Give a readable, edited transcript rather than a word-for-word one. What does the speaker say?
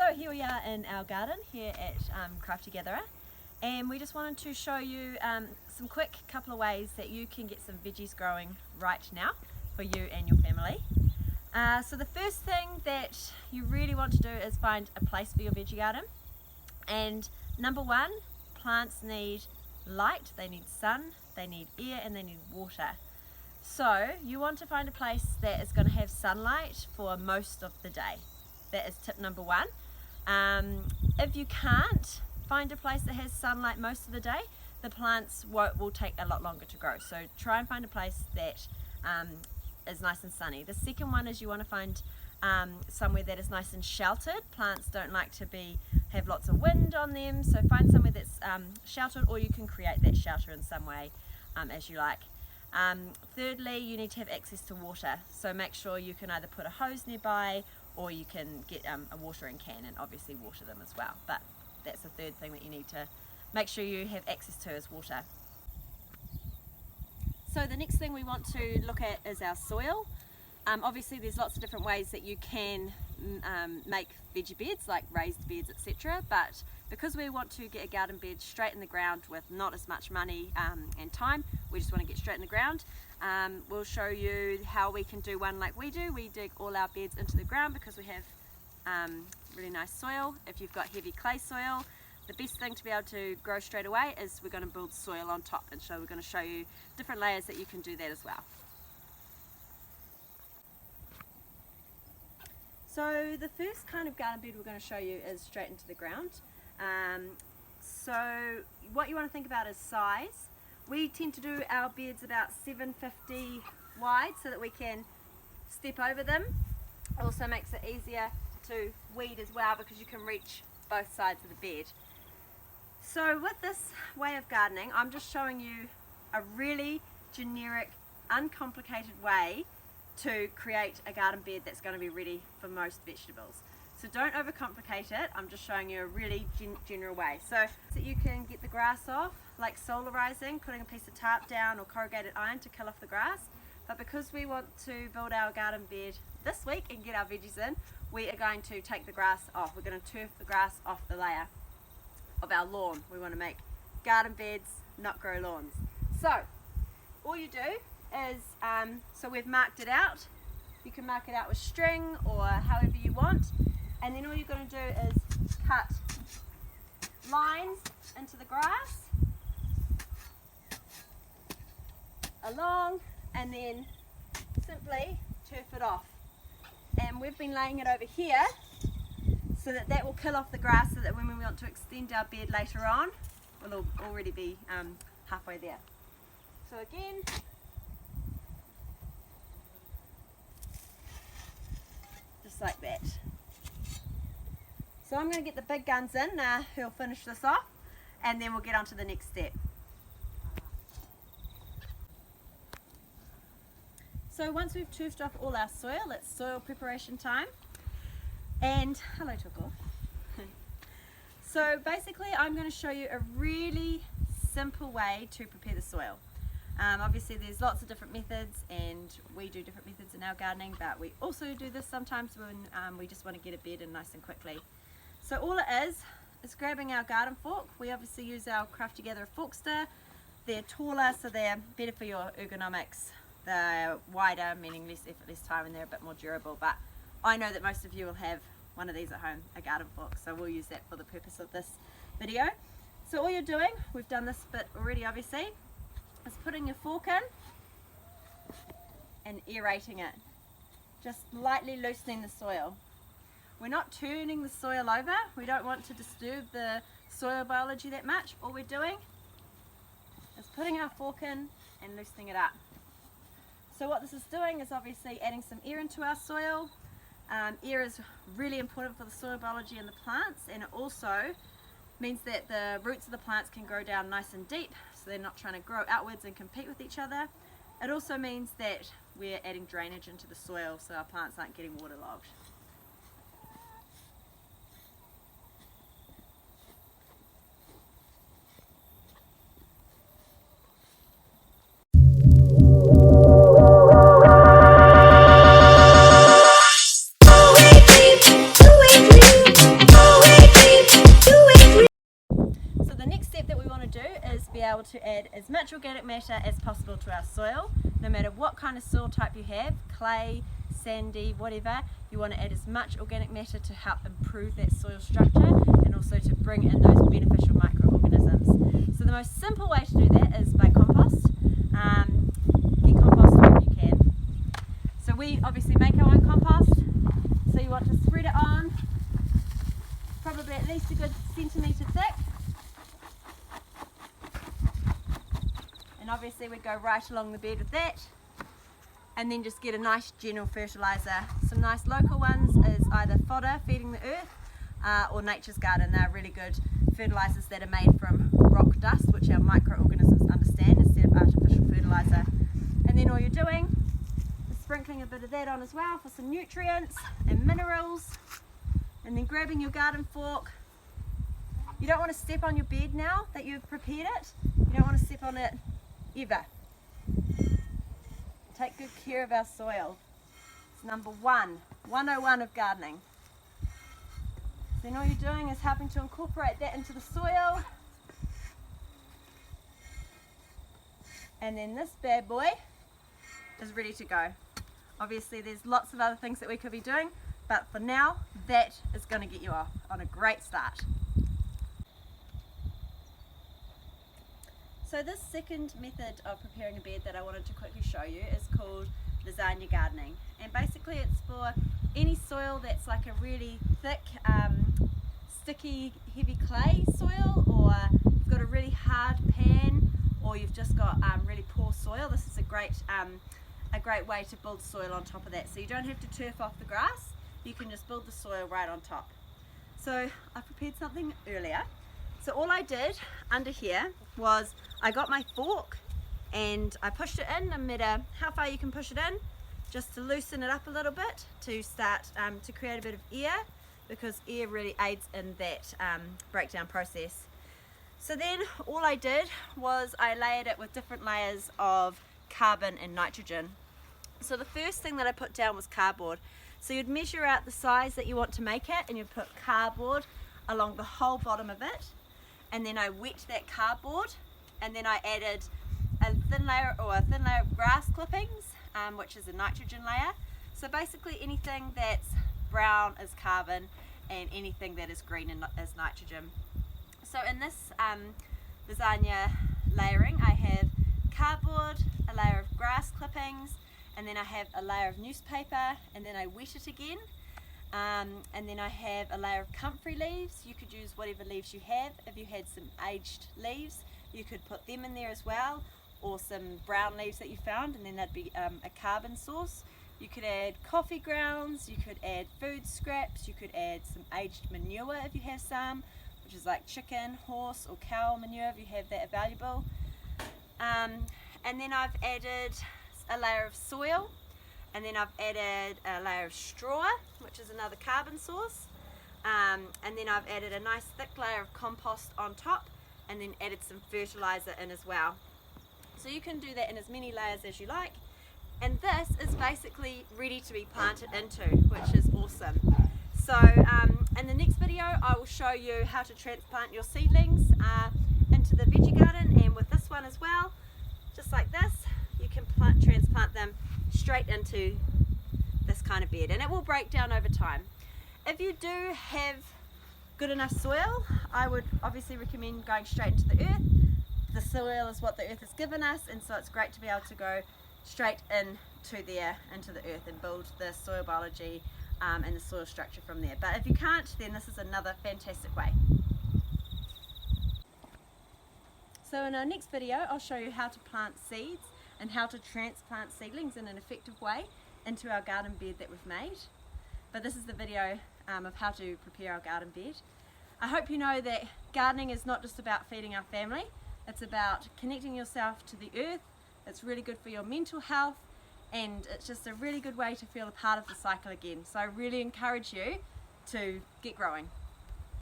So here we are in our garden here at Crafty Gatherer, and we just wanted to show you some quick couple of ways that you can get some veggies growing right now for you and your family. So the first thing that you really want to do is find a place for your veggie garden. And number one, plants need light, they need sun, they need air, and they need water. So you want to find a place that is going to have sunlight for most of the day. That is tip number one. If you can't find a place that has sunlight most of the day, the plants will take a lot longer to grow. So try and find a place that is nice and sunny. The second one is you want to find somewhere that is nice and sheltered. Plants don't like to have lots of wind on them, so find somewhere that's sheltered, or you can create that shelter in some way as you like. Thirdly, you need to have access to water, so make sure you can either put a hose nearby or you can get a watering can and obviously water them as well. But that's the third thing that you need to make sure you have access to is water. So the next thing we want to look at is our soil. Obviously there's lots of different ways that you can make veggie beds, like raised beds, etc. But because we want to get a garden bed straight in the ground with not as much money and time, we just want to get straight in the ground. We'll show you how we can do one like we do. We dig all our beds into the ground because we have really nice soil. If you've got heavy clay soil, the best thing to be able to grow straight away is we're going to build soil on top, and so we're going to show you different layers that you can do that as well. So the first kind of garden bed we're going to show you is straight into the ground. So what you want to think about is size. We tend to do our beds about 750 wide so that we can step over them. Also makes it easier to weed as well because you can reach both sides of the bed. So with this way of gardening, I'm just showing you a really generic, uncomplicated way to create a garden bed that's going to be ready for most vegetables. So don't overcomplicate it, I'm just showing you a really general way. So you can get the grass off, like solarizing, putting a piece of tarp down or corrugated iron to kill off the grass. But because we want to build our garden bed this week and get our veggies in, we are going to take the grass off. We're going to turf the grass off the layer of our lawn. We want to make garden beds, not grow lawns. So all you do is, so we've marked it out. You can mark it out with string or however you want, and then all you're going to do is cut lines into the grass along and then simply turf it off. And we've been laying it over here so that will kill off the grass, so that when we want to extend our bed later on, we'll already be halfway there. So again, just like that. So I'm going to get the big guns in, who'll finish this off, and then we'll get on to the next step. So once we've turfed off all our soil, it's soil preparation time. And hello Tuko. So basically I'm going to show you a really simple way to prepare the soil. Obviously there's lots of different methods, and we do different methods in our gardening, but we also do this sometimes when we just want to get a bed in nice and quickly. So all it is grabbing our garden fork. We obviously use our Crafty Gatherer Forkster. They're taller, so they're better for your ergonomics. They're wider, meaning less effort, less time, and they're a bit more durable, but I know that most of you will have one of these at home, a garden fork, so we'll use that for the purpose of this video. So all you're doing, we've done this bit already obviously, is putting your fork in and aerating it, just lightly loosening the soil. We're not turning the soil over, we don't want to disturb the soil biology that much. All we're doing is putting our fork in and loosening it up. So what this is doing is obviously adding some air into our soil. Air is really important for the soil biology in the plants, and it also means that the roots of the plants can grow down nice and deep, so they're not trying to grow outwards and compete with each other. It also means that we're adding drainage into the soil so our plants aren't getting waterlogged. able to add as much organic matter as possible to our soil, no matter what kind of soil type you have, clay, sandy, whatever. You want to add as much organic matter to help improve that soil structure and also to bring in those beneficial microorganisms. So the most simple way to do that is by compost. Get compost wherever you can. So we obviously make our own compost, so you want to spread it on, probably at least a good centimetre thick. And obviously we go right along the bed with that. And then just get a nice general fertiliser. Some nice local ones is either fodder, feeding the earth, or Nature's Garden. They're really good fertilisers that are made from rock dust, which our microorganisms understand, instead of artificial fertiliser. And then all you're doing is sprinkling a bit of that on as well for some nutrients and minerals. And then grabbing your garden fork. You don't want to step on your bed now that you've prepared it. You don't want to step on it ever. Take good care of our soil. It's number 101 of gardening. Then all you're doing is helping to incorporate that into the soil. And then this bad boy is ready to go. Obviously there's lots of other things that we could be doing, but for now that is going to get you off on a great start. So this second method of preparing a bed that I wanted to quickly show you is called lasagna gardening, and basically it's for any soil that's like a really thick, sticky, heavy clay soil, or you've got a really hard pan, or you've just got really poor soil. This is a great way to build soil on top of that, so you don't have to turf off the grass, you can just build the soil right on top. So I prepared something earlier. So all I did under here was I got my fork and I pushed it in, no matter how far you can push it in, just to loosen it up a little bit, to start to create a bit of air, because air really aids in that breakdown process. So then all I did was I layered it with different layers of carbon and nitrogen. So the first thing that I put down was cardboard. So you'd measure out the size that you want to make it, and you'd put cardboard along the whole bottom of it. And then I wet that cardboard, and then I added a thin layer of grass clippings, which is a nitrogen layer. So basically anything that's brown is carbon, and anything that is green is nitrogen. So in this lasagna layering, I have cardboard, a layer of grass clippings, and then I have a layer of newspaper, and then I wet it again. And then I have a layer of comfrey leaves. You could use whatever leaves you have. If you had some aged leaves, you could put them in there as well, or some brown leaves that you found, and then that'd be a carbon source. You could add coffee grounds, you could add food scraps, you could add some aged manure if you have some, which is like chicken, horse or cow manure if you have that available. And then I've added a layer of soil. And then I've added a layer of straw, which is another carbon source. And then I've added a nice thick layer of compost on top, and then added some fertilizer in as well. So you can do that in as many layers as you like. And this is basically ready to be planted into, which is awesome. So in the next video, I will show you how to transplant your seedlings into the veggie garden, and with this one as well, just like this, you can transplant them straight into this kind of bed, and it will break down over time. If you do have good enough soil, I would obviously recommend going straight into the earth. The soil is what the earth has given us, and so it's great to be able to go straight into the earth and build the soil biology and the soil structure from there. But if you can't, then this is another fantastic way. So in our next video, I'll show you how to plant seeds and how to transplant seedlings in an effective way into our garden bed that we've made. But this is the video of how to prepare our garden bed. I hope you know that gardening is not just about feeding our family, it's about connecting yourself to the earth. It's really good for your mental health, and it's just a really good way to feel a part of the cycle again. So I really encourage you to get growing.